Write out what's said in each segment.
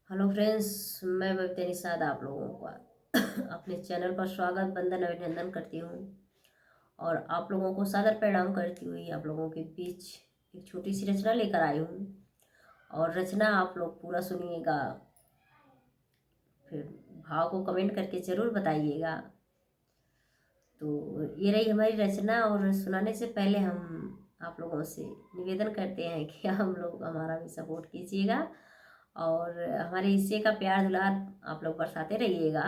Hello friends, मैं बबीता निषाद आप लोगों का अपने चैनल पर स्वागत वंदन अभिनंदन करती हूँ और आप लोगों को सादर प्रणाम करती हुई आप लोगों के बीच एक छोटी सी रचना लेकर आई हूँ। और रचना आप लोग पूरा सुनिएगा, फिर भाव को कमेंट करके ज़रूर बताइएगा। तो ये रही हमारी रचना। और सुनाने से पहले हम आप लोगों से निवेदन करते हैं कि हम लोग हमारा भी सपोर्ट कीजिएगा और हमारे हिस्से का प्यार दुलार आप लोग बरसाते रहिएगा।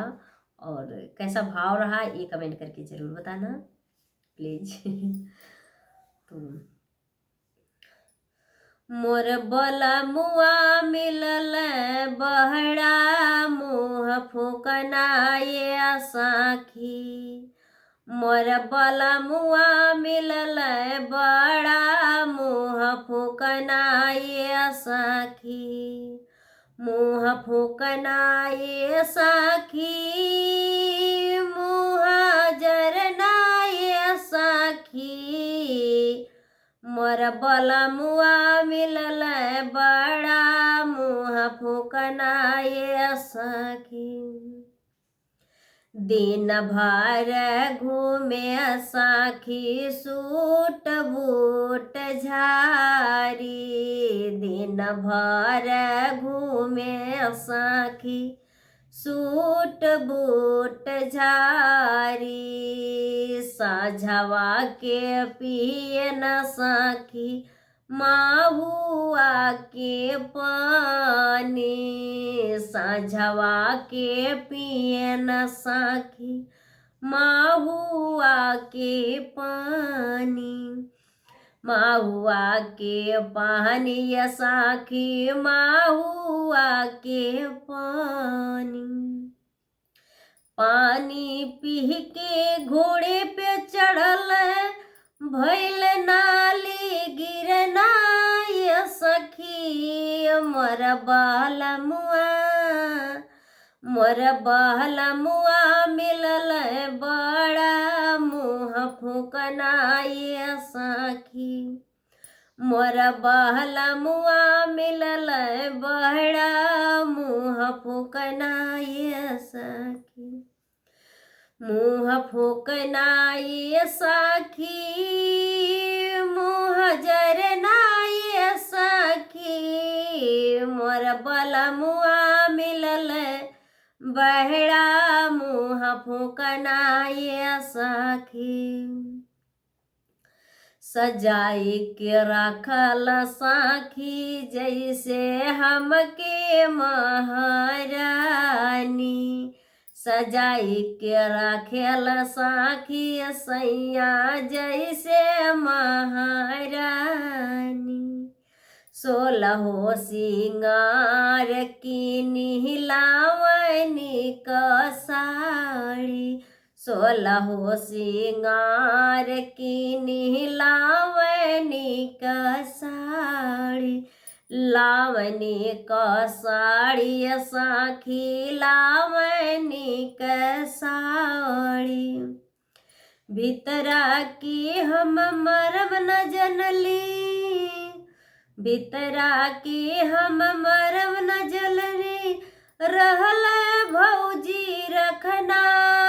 और कैसा भाव रहा ये कमेंट करके ज़रूर बताना प्लीज। तो मोर बला मुआ मिलल बहड़ा मुँह फूकना ये साखी। मोर बला मुआ मिलल बड़ा मुँह फूकना ये साखी। मुँह फूकना ये साखी, मुँह जरना ये साखी। मोर बला मुआ मिलल बड़ा मुँह फूकना ये साखी। दिन भर घूमे साखी सूट बूट झारी। दिन भर घूमे साखी सूट बूट झारी। साझवा के पिए न साखी माहुआ के पानी। साझवा के पिए न साखी माहुआ के पानी। माहुआ के पानी या साखी माहुआ के पानी। पानी पी के घोड़े पे चढ़ल भैल नाली गिरना ये सखी। मोर बहला मुआ मिलल बड़ा मुँह फूकना ये साखी। मोर बहला मुआ मिलल बड़ा मुँह फूकना ये साखी। मुँह फूकना ये साखी, मुँह जरना ये साखी। मोर बला मुआ मिलल बहड़ा मुँह फूकना ये साखी। सजाई के रखल साखी जैसे हमके महारानी। सजाई के रखेल साखी सैया जैसे महारानी। 16 सिंगार की नीलावनी का साड़ी। 16 सिंगार की नीलावनी का साड़ी। लावनी का साड़ी साखी लावनी का साड़ी। भीतरा की हम मरम न जनली। भीतरा की हम मरम न जलनी। रहल भौजी रखना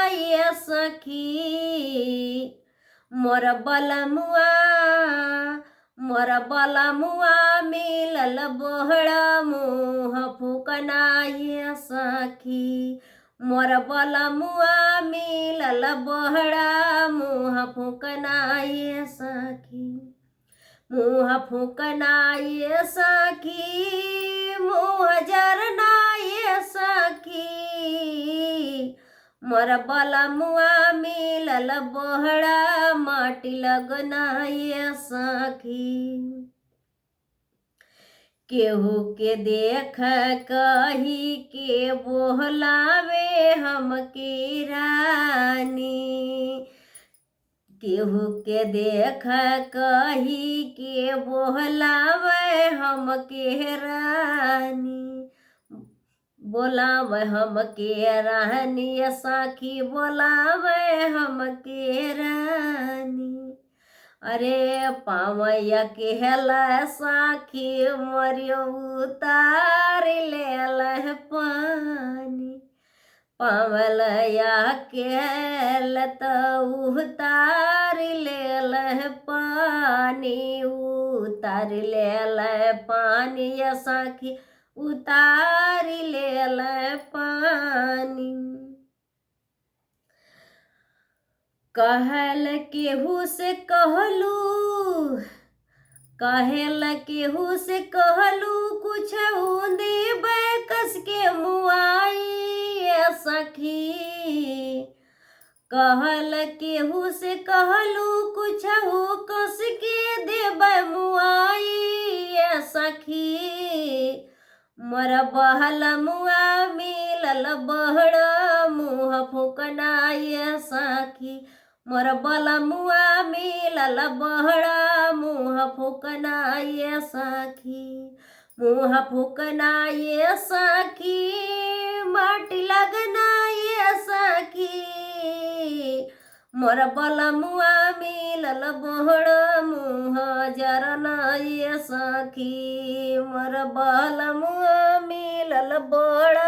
ये सखी। मोर बला मुआ मिलल बहड़ा मुँह फूकना ये सखी। मोर बला मुआ मिलल बहड़ा मुँह फूकना ये सखी। मुँह फूकना ये सखी, मुँह जरना ये सखी। मोर बला मुआ मिलल बहड़ा माटी लगना ये सखी। केहू के देख कही के बोहलावे हमके रानी। केहू के देख कही के बोहलावे हमके रानी। बोलावे हमके रानी साखी बोलावे हमके रानी। अरे पावैया केहला साखी मरियो उतार ले पावलया केल त उतार लेल पानी, उतार लेल पानी या सखी उतार लेल पानी। कहल केहू से कहलू, कहल केहू से कहलू कुछ देबै कस के मुआई सखी। कहल केहू से कहलू कुछ कस के देबै मुआई सखी। मोर बहल मुआ मिलल बहड़ मुँह फुकनाई सखी। मोर बल मुआ मिलल बहड़ा मुँह फुकनाई सखी। मुँह फुकनाई सखी माटी लगनाई सखी। मोर बल मुआ मिलल बहड़ मुँह जरनाई सखी। मोर बल मुआ मिलल बहड़